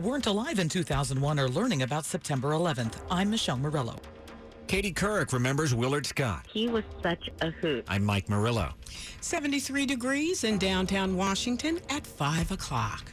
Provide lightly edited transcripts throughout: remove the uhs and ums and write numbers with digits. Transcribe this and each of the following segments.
weren't alive in 2001 are learning about September 11th. I'm Michelle Murillo. Katie Couric remembers Willard Scott. He was such a hoot. I'm Mike Murillo. 73 degrees in downtown Washington at 5 o'clock.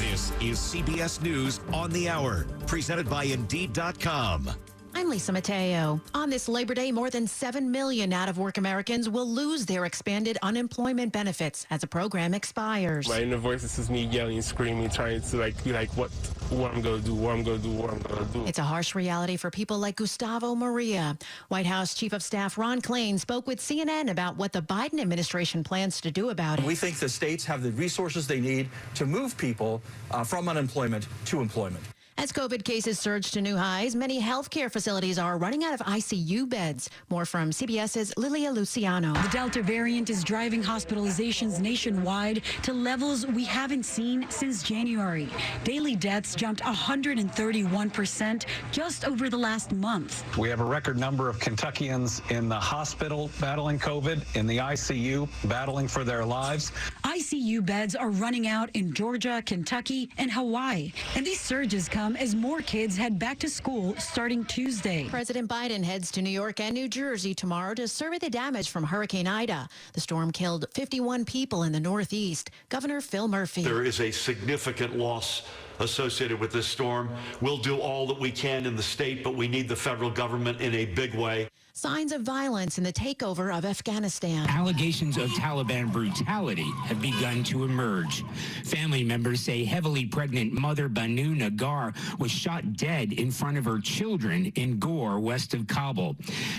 This is CBS News on the Hour, presented by Indeed.com. I'm Lisa Mateo. On this Labor Day, more than 7 million out-of-work Americans will lose their expanded unemployment benefits as the program expires. My inner voice is me yelling, screaming, trying to be like, what I'm going to do, what I'm going to do, what I'm going to do. It's a harsh reality for people like Gustavo Maria. White House Chief of Staff Ron Klain spoke with CNN about what the Biden administration plans to do about it. We think the states have the resources they need to move people from unemployment to employment. As COVID cases surge to new highs, many healthcare facilities are running out of ICU beds. More from CBS's Lilia Luciano. The Delta variant is driving hospitalizations nationwide to levels we haven't seen since January. Daily deaths jumped 131% just over the last month. We have a record number of Kentuckians in the hospital battling COVID, in the ICU battling for their lives. ICU beds are running out in Georgia, Kentucky, and Hawaii. And these surges come as more kids head back to school starting Tuesday. President Biden heads to New York and New Jersey tomorrow to survey the damage from Hurricane Ida. The storm killed 51 people in the Northeast. Governor Phil Murphy. There is a significant loss associated with this storm. We'll do all that we can in the state, but we need the federal government in a big way. Signs of violence in the takeover of Afghanistan. Allegations of Taliban brutality have begun to emerge. Family members say heavily pregnant mother Banu Nagar was shot dead in front of her children in Ghor, west of Kabul.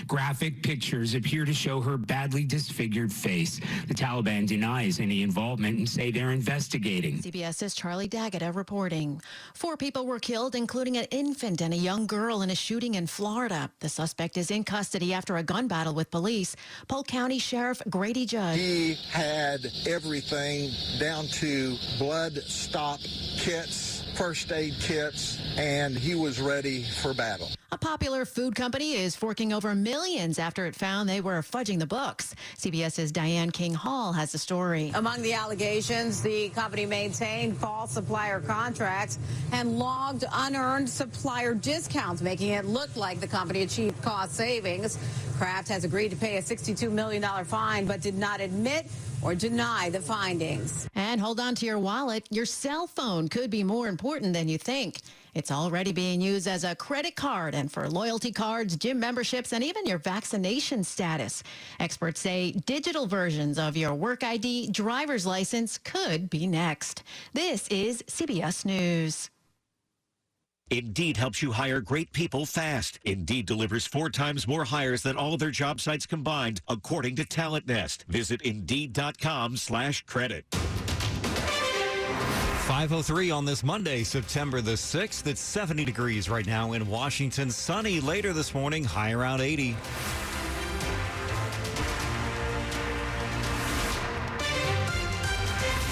Graphic pictures appear to show her badly disfigured face. The Taliban denies any involvement and say they're investigating. CBS's Charlie Daggett reporting. 4 people were killed, including an infant and a young girl in a shooting in Florida. The suspect is in custody after a gun battle with police. Polk County Sheriff Grady Judd. He had everything down to blood stop kits, first aid kits, and he was ready for battle. A popular food company is forking over millions after it found they were fudging the books. CBS's Diane King Hall has the story. Among the allegations, the company maintained false supplier contracts and logged unearned supplier discounts, making it look like the company achieved cost savings. Kraft has agreed to pay a $62 million fine, but did not admit or deny the findings. And hold on to your wallet. Your cell phone could be more important than you think. It's already being used as a credit card and for loyalty cards, gym memberships, and even your vaccination status. Experts say digital versions of your work ID, driver's license could be next. This is CBS News. Indeed helps you hire great people fast. Indeed delivers 4 times more hires than all other job sites combined, according to Talent Nest. Visit Indeed.com/credit. 5:03 on this Monday, September the 6th. It's 70 degrees right now in Washington. Sunny later this morning, high around 80.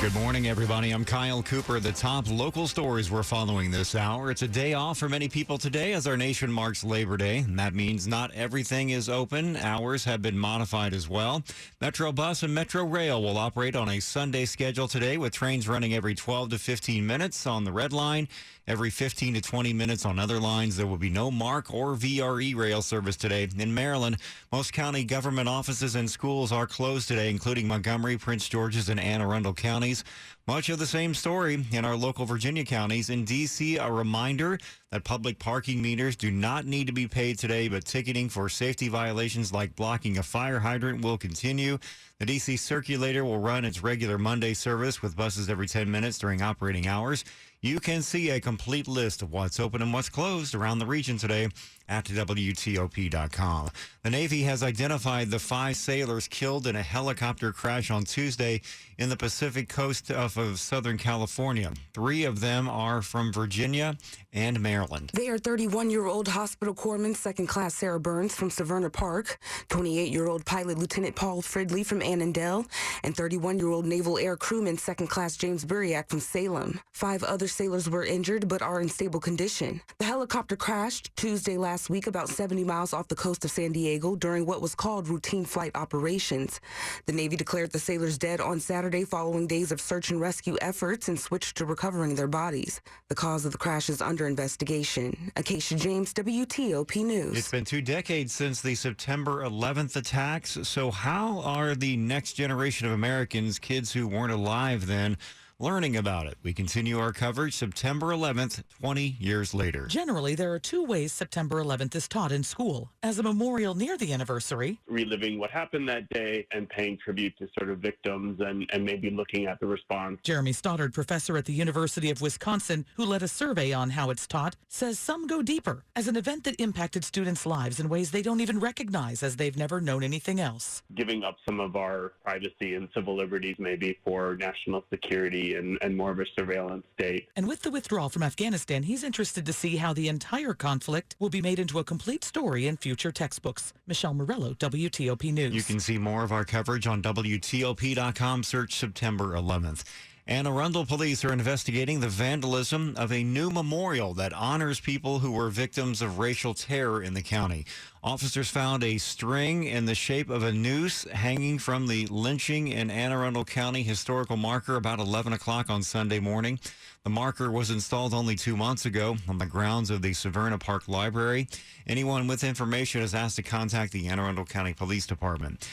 Good morning, everybody. I'm Kyle Cooper. The top local stories we're following this hour. It's a day off for many people today as our nation marks Labor Day, and that means not everything is open. Hours have been modified as well. Metro Bus and Metro Rail will operate on a Sunday schedule today with trains running every 12 to 15 minutes on the Red Line. Every 15 to 20 minutes on other lines. There will be no MARC or VRE rail service today. In Maryland, most county government offices and schools are closed today, including Montgomery, Prince George's, and Anne Arundel counties. Much of the same story in our local Virginia counties. In D.C., a reminder that public parking meters do not need to be paid today, but ticketing for safety violations like blocking a fire hydrant will continue. The D.C. Circulator will run its regular Monday service with buses every 10 minutes during operating hours. You can see a complete list of what's open and what's closed around the region today at WTOP.com. The Navy has identified the 5 sailors killed in a helicopter crash on Tuesday in the Pacific coast of Southern California. 3 of them are from Virginia and Maryland. They are 31-year-old Hospital Corpsman Second Class Sarah Burns from Severna Park, 28-year-old Pilot Lieutenant Paul Fridley from Annandale, and 31-year-old Naval Air Crewman Second Class James Buriak from Salem. 5 other sailors were injured but are in stable condition. The helicopter crashed Tuesday last week about 70 miles off the coast of San Diego during what was called routine flight operations. The Navy declared the sailors dead on Saturday following days of search and rescue rescue efforts and switched to recovering their bodies. The cause of the crash is under investigation. Acacia James, WTOP News. It's been 2 decades since the September 11th attacks. So how are the next generation of Americans, kids who weren't alive then, learning about it? We continue our coverage September 11th, 20 years later. Generally, there are 2 ways September 11th is taught in school. As a memorial near the anniversary, Reliving what happened that day and paying tribute to sort of victims and maybe looking at the response. Jeremy Stoddard, professor at the University of Wisconsin, who led a survey on how it's taught, says some go deeper as an event that impacted students' lives in ways they don't even recognize as they've never known anything else. Giving up some of our privacy and civil liberties maybe for national security and more of a surveillance state. And with the withdrawal from Afghanistan, he's interested to see how the entire conflict will be made into a complete story in future textbooks. Michelle Morello, WTOP News. You can see more of our coverage on WTOP.com. Search September 11th. Anne Arundel police are investigating the vandalism of a new memorial that honors people who were victims of racial terror in the county. Officers found a string in the shape of a noose hanging from the lynching in Anne Arundel County historical marker about 11 o'clock on Sunday morning. The marker was installed only 2 months ago on the grounds of the Severna Park Library. Anyone with information is asked to contact the Anne Arundel County Police Department.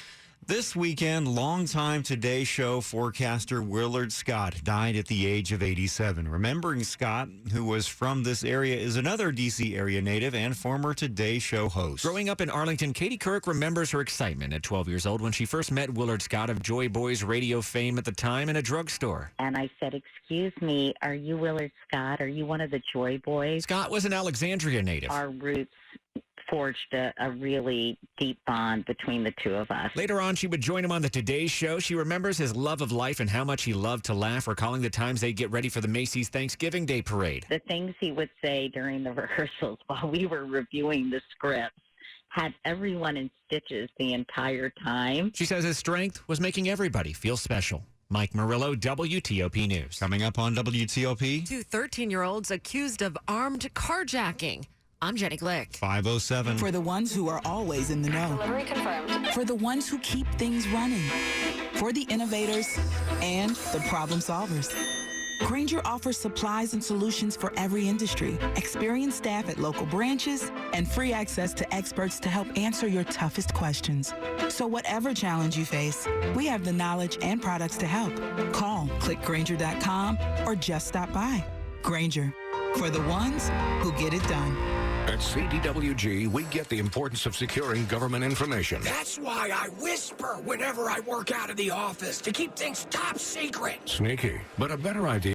This weekend, longtime Today Show forecaster Willard Scott died at the age of 87. Remembering Scott, who was from this area, is another D.C. area native and former Today Show host. Growing up in Arlington, Katie Couric remembers her excitement at 12 years old when she first met Willard Scott of Joy Boys radio fame at the time in a drugstore. And I said, "Excuse me, are you Willard Scott? Are you one of the Joy Boys?" Scott was an Alexandria native. Our roots forged a really deep bond between the two of us. Later on, she would join him on the Today Show. She remembers his love of life and how much he loved to laugh, recalling the times they'd get ready for the Macy's Thanksgiving Day Parade. The things he would say during the rehearsals while we were reviewing the scripts had everyone in stitches the entire time. She says his strength was making everybody feel special. Mike Murillo, WTOP News. Coming up on WTOP. 2 13-year-olds accused of armed carjacking. I'm Jenny Glick. 5:07. For the ones who are always in the know. Delivery confirmed. For the ones who keep things running. For the innovators and the problem solvers. Grainger offers supplies and solutions for every industry, experienced staff at local branches, and free access to experts to help answer your toughest questions. So whatever challenge you face, we have the knowledge and products to help. Call, click Grainger.com, or just stop by. Grainger, for the ones who get it done. At CDWG, we get the importance of securing government information. That's why I whisper whenever I work out of the office, to keep things top secret. Sneaky, but a better idea.